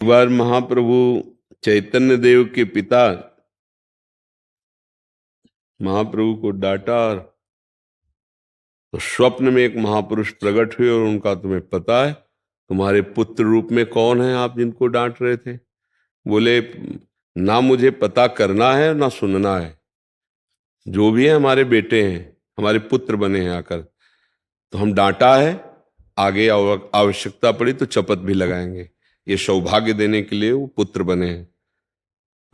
एक बार महाप्रभु चैतन्य देव के पिता महाप्रभु को डांटा और तो स्वप्न में एक महापुरुष प्रकट हुए और उनका तुम्हें पता है तुम्हारे पुत्र रूप में कौन है आप जिनको डांट रहे थे। बोले ना मुझे पता करना है ना सुनना है, जो भी है हमारे बेटे हैं, हमारे पुत्र बने हैं आकर, तो हम डांटा है, आगे आवश्यकता पड़ी तो चपत भी लगाएंगे, ये सौभाग्य देने के लिए वो पुत्र बने हैं।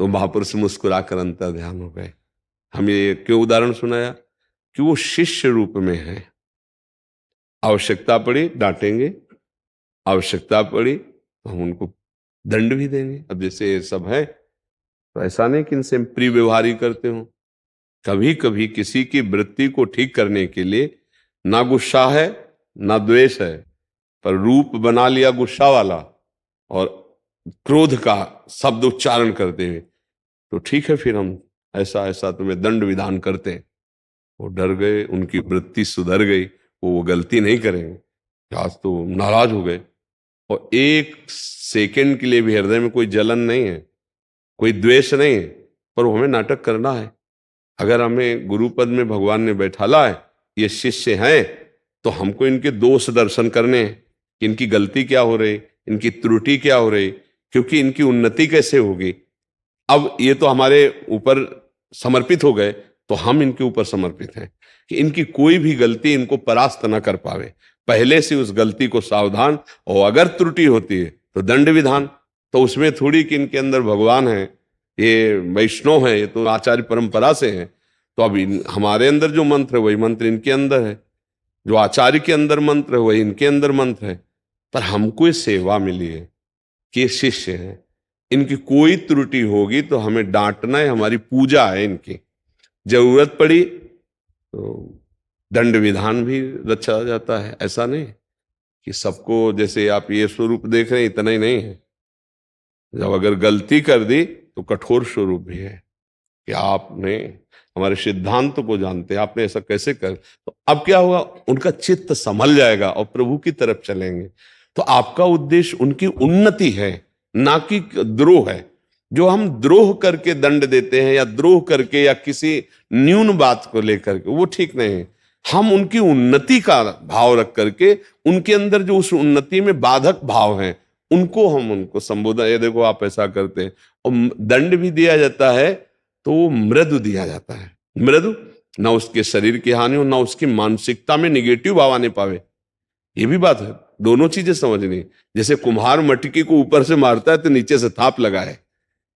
तो महापुरुष मुस्कुराकर अंतर ध्यान हो गए। हम ये क्यों उदाहरण सुनाया कि वो शिष्य रूप में है, आवश्यकता पड़ी डांटेंगे, आवश्यकता पड़ी तो हम उनको दंड भी देंगे। अब जैसे ये सब है तो ऐसा नहीं कि इनसे प्रिय व्यवहार ही करते हो, कभी कभी किसी की वृत्ति को ठीक करने के लिए ना गुस्सा है ना द्वेष है, पर रूप बना लिया गुस्सा वाला और क्रोध का शब्द उच्चारण करते हुए, तो ठीक है फिर हम ऐसा ऐसा तुम्हें दंड विधान करते हैं। वो डर गए, उनकी वृत्ति सुधर गई, वो गलती नहीं करेंगे। आज तो नाराज हो गए और एक सेकंड के लिए भी हृदय में कोई जलन नहीं है, कोई द्वेष नहीं है, पर वो हमें नाटक करना है। अगर हमें गुरुपद में भगवान ने बैठाला है, ये शिष्य हैं, तो हमको इनके दोष दर्शन करने हैं कि इनकी गलती क्या हो रही, इनकी त्रुटि क्या हो रही, क्योंकि इनकी उन्नति कैसे होगी। अब ये तो हमारे ऊपर समर्पित हो गए, तो हम इनके ऊपर समर्पित हैं कि इनकी कोई भी गलती इनको परास्त न कर पावे, पहले से उस गलती को सावधान, और अगर त्रुटि होती है तो दंड विधान। तो उसमें थोड़ी कि इनके अंदर भगवान है, ये वैष्णव है, ये तो आचार्य परंपरा से है, तो अब हमारे अंदर जो मंत्र है वही मंत्र इनके अंदर है, जो आचार्य के अंदर मंत्र है वही इनके अंदर मंत्र है। पर हमको ये सेवा मिली है कि ये शिष्य है, इनकी कोई त्रुटि होगी तो हमें डांटना है, हमारी पूजा है इनकी। जरूरत पड़ी तो दंड विधान भी रचा जाता है। ऐसा नहीं कि सबको, जैसे आप ये स्वरूप देख रहे हैं इतना ही नहीं है, जब अगर गलती कर दी तो कठोर स्वरूप भी है कि आपने हमारे सिद्धांत को जानते हैं, आपने ऐसा कैसे कर। तो अब क्या होगा, उनका चित्त संभल जाएगा और प्रभु की तरफ चलेंगे। तो आपका उद्देश्य उनकी उन्नति है, ना कि द्रोह है। जो हम द्रोह करके दंड देते हैं या द्रोह करके या किसी न्यून बात को लेकर के, वो ठीक नहीं है। हम उनकी उन्नति का भाव रख करके, उनके अंदर जो उस उन्नति में बाधक भाव हैं उनको हम उनको संबोधन, ये देखो आप ऐसा करते हैं, और दंड भी दिया जाता है तो वो मृदु दिया जाता है। मृदु, ना उसके शरीर की हानि हो, ना उसकी मानसिकता में निगेटिव भाव आने पावे। ये भी बात है, दोनों चीजें समझनी। जैसे कुम्हार मटकी को ऊपर से मारता है तो नीचे से थाप लगाए,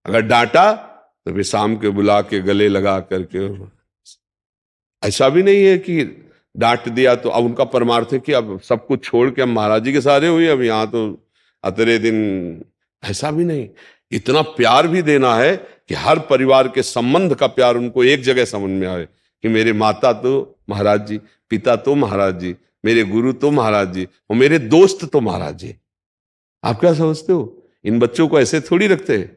अगर डांटा तो फिर शाम के बुला के गले लगा करके। ऐसा भी नहीं है कि डांट दिया तो अब उनका परमार्थ है कि अब सब कुछ छोड़ के हम महाराज जी के सहारे हुए, अब यहाँ तो अतरे दिन। ऐसा भी नहीं, इतना प्यार भी देना है कि हर परिवार के संबंध का प्यार उनको एक जगह समझ में आए कि मेरे माता तो महाराज जी, पिता तो महाराज जी, मेरे गुरु तो महाराज जी, और मेरे दोस्त तो महाराज जी। आप क्या समझते हो, इन बच्चों को ऐसे थोड़ी रखते हैं।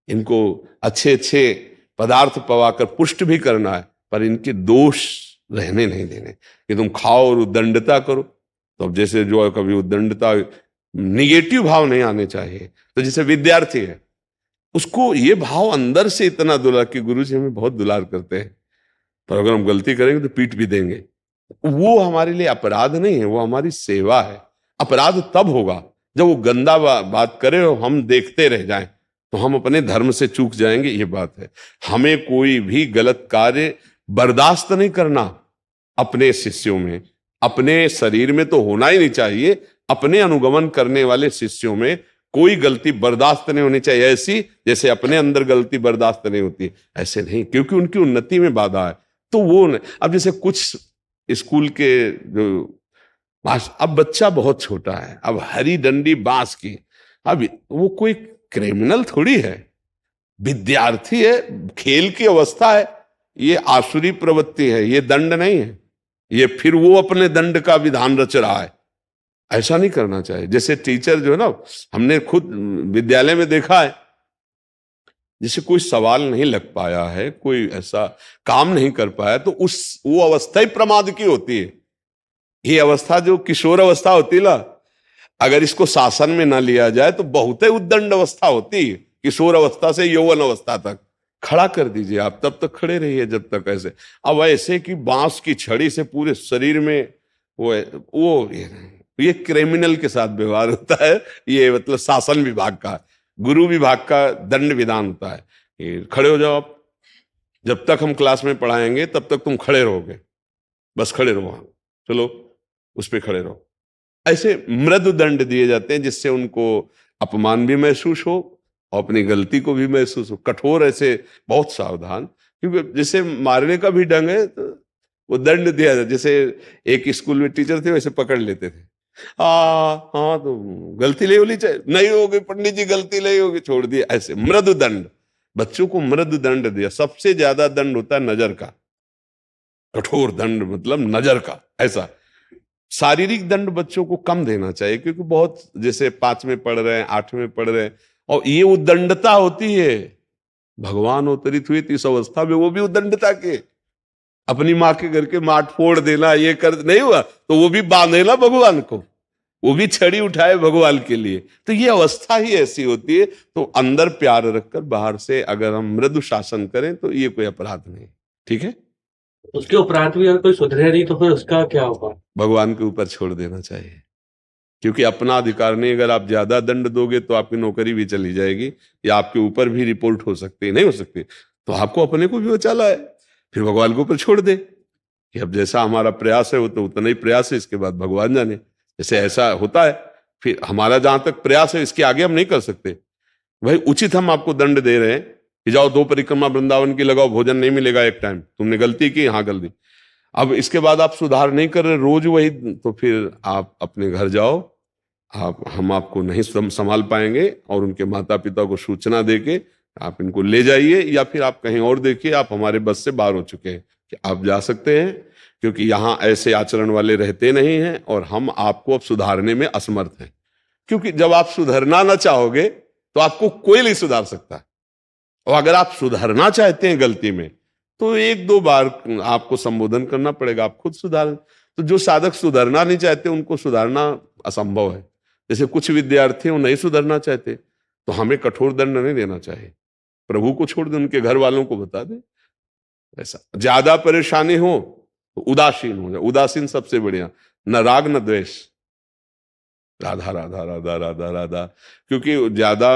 इनको अच्छे अच्छे पदार्थ पवाकर पुष्ट भी करना है, पर इनके दोष रहने नहीं देने कि तुम खाओ और उद्दंडता करो। तो अब जैसे जो है, कभी उद्दंडता, निगेटिव भाव नहीं आने चाहिए। तो जैसे विद्यार्थी है, उसको ये भाव अंदर से इतना दुलार कि गुरु जी हमें बहुत दुलार करते हैं, पर अगर हम गलती करेंगे तो पीट भी देंगे। वो हमारे लिए अपराध नहीं है, वो हमारी सेवा है। अपराध तब होगा जब वो गंदा बात करे और हम देखते रह जाएं, तो हम अपने धर्म से चूक जाएंगे। ये बात है, हमें कोई भी गलत कार्य बर्दाश्त नहीं करना। अपने शिष्यों में, अपने शरीर में तो होना ही नहीं चाहिए, अपने अनुगमन करने वाले शिष्यों में कोई गलती बर्दाश्त नहीं होनी चाहिए, ऐसी जैसे अपने अंदर गलती बर्दाश्त नहीं होती, ऐसे नहीं, क्योंकि उनकी उन्नति में बाधा है। तो वो नहीं। अब जैसे कुछ स्कूल के जो अब बच्चा बहुत छोटा है, अब हरी डंडी बांस की, अब वो कोई क्रिमिनल थोड़ी है, विद्यार्थी है, खेल की अवस्था है, ये आसुरी प्रवृत्ति है, ये दंड नहीं है। ये फिर वो अपने दंड का विधान रच रहा है, ऐसा नहीं करना चाहिए। जैसे टीचर जो है ना, हमने खुद विद्यालय में देखा है, जैसे कोई सवाल नहीं लग पाया है, कोई ऐसा काम नहीं कर पाया, तो वो अवस्था ही प्रमाद की होती है। ये अवस्था जो किशोर अवस्था होती है ना, अगर इसको शासन में ना लिया जाए तो बहुत ही उद्दंड अवस्था होती है, किशोर अवस्था से यौवन अवस्था तक। खड़ा कर दीजिए आप, तब तक खड़े रहिए जब तक ऐसे। अब ऐसे कि बांस की छड़ी से पूरे शरीर में वो ये क्रिमिनल के साथ व्यवहार होता है। ये मतलब शासन विभाग का, गुरु विभाग का दंड विधान होता है। ये खड़े हो जाओ आप, जब तक हम क्लास में पढ़ाएंगे तब तक तुम खड़े रहोगे, बस खड़े रहो, चलो उस पर खड़े रहो। ऐसे मृदु दंड दिए जाते हैं जिससे उनको अपमान भी महसूस हो और अपनी गलती को भी महसूस हो। कठोर ऐसे बहुत सावधान, क्योंकि जैसे मारने का भी ढंग है तो वो दंड दिया जाता। जैसे एक स्कूल में टीचर थे, वैसे पकड़ लेते थे। हाँ तो गलती नहीं होनी चाहिए, नहीं होगी पंडित जी, गलती नहीं होगी, छोड़ दिया। ऐसे मृदु दंड, बच्चों को मृदु दंड दिया। सबसे ज्यादा दंड होता है नजर का, कठोर दंड मतलब नजर का। ऐसा शारीरिक दंड बच्चों को कम देना चाहिए, क्योंकि बहुत जैसे 5 में पढ़ रहे हैं, 8 में पढ़ रहे हैं, और ये उद्दंडता होती है। भगवान अवतरित हुए इस अवस्था में, वो भी उद्दंडता के। अपनी माँ के घर के माट फोड़ देना, ये कर नहीं हुआ तो वो भी बांधे ना भगवान को, वो भी छड़ी उठाए भगवान के लिए। तो ये अवस्था ही ऐसी होती है। तो अंदर प्यार रखकर बाहर से अगर हम मृदु शासन करें तो ये कोई अपराध नहीं। ठीक है, उसके उपरांत भी अगर कोई सुधरे नहीं तो फिर उसका क्या होगा? भगवान के ऊपर छोड़ देना चाहिए, क्योंकि अपना अधिकार नहीं। अगर आप ज्यादा दंड दोगे तो आपकी नौकरी भी चली जाएगी, या आपके ऊपर भी रिपोर्ट हो सकती है, नहीं हो सकती। तो आपको अपने को भी बचाना है, फिर भगवान के ऊपर छोड़ दे कि अब जैसा हमारा प्रयास है वो तो उतना ही प्रयास है, इसके बाद भगवान जाने। जैसे ऐसा होता है, फिर हमारा जहां तक प्रयास है इसके आगे हम नहीं कर सकते। भाई उचित हम आपको दंड दे रहे हैं कि जाओ 2 परिक्रमा वृंदावन की लगाओ, भोजन नहीं मिलेगा एक टाइम, तुमने गलती की, हाँ गलती। अब इसके बाद आप सुधार नहीं कर रहे, रोज वही, तो फिर आप अपने घर जाओ। हम आपको नहीं संभाल पाएंगे, और उनके माता पिता को सूचना देके आप इनको ले जाइए, या फिर आप कहीं और देखिए, आप हमारे बस से बाहर हो चुके हैं कि आप जा सकते हैं, क्योंकि यहाँ ऐसे आचरण वाले रहते नहीं हैं, और हम आपको अब सुधारने में असमर्थ हैं। क्योंकि जब आप सुधरना ना चाहोगे तो आपको कोई नहीं सुधार सकता, और अगर आप सुधरना चाहते हैं गलती में तो 1-2 बार आपको संबोधन करना पड़ेगा, आप खुद सुधार। तो जो साधक सुधरना नहीं चाहते उनको सुधारना असंभव है। जैसे कुछ विद्यार्थी वो नहीं सुधरना चाहते, तो हमें कठोर दंड नहीं देना चाहिए, प्रभु को छोड़ दे, उनके घर वालों को बता दे। ऐसा ज्यादा परेशानी हो तो उदासीन हो जाए, उदासीन सबसे बढ़िया, न राग न द्वेष, राधा राधा राधा राधा राधा। क्योंकि ज्यादा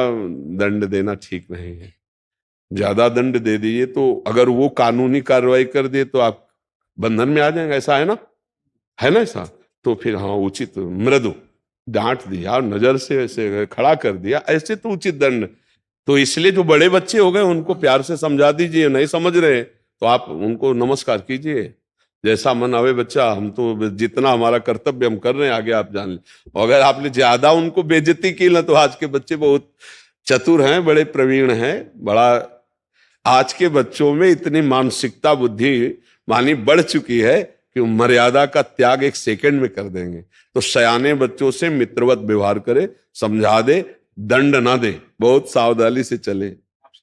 दंड देना ठीक नहीं है। ज्यादा दंड दे दीजिए तो अगर वो कानूनी कार्रवाई कर दे तो आप बंधन में आ जाएंगे, ऐसा है ना, है ना ऐसा। तो फिर हाँ, उचित मृदु डांट दिया, नजर से ऐसे खड़ा कर दिया, ऐसे तो उचित दंड। तो इसलिए जो बड़े बच्चे हो गए उनको प्यार से समझा दीजिए, नहीं समझ रहे तो आप उनको नमस्कार कीजिए, जैसा मन आवे बच्चा, हम तो जितना हमारा कर्तव्य हम कर रहे हैं, आगे आप जान ले। और अगर आपने ज्यादा उनको बेइज्जती की ना, तो आज के बच्चे बहुत चतुर हैं, बड़े प्रवीण हैं, बड़ा आज के बच्चों में इतनी मानसिकता बुद्धि मानी बढ़ चुकी है कि मर्यादा का त्याग 1 सेकंड में कर देंगे। तो सयाने बच्चों से मित्रवत व्यवहार करे, समझा दे, दंड ना दे, बहुत सावधानी से चले।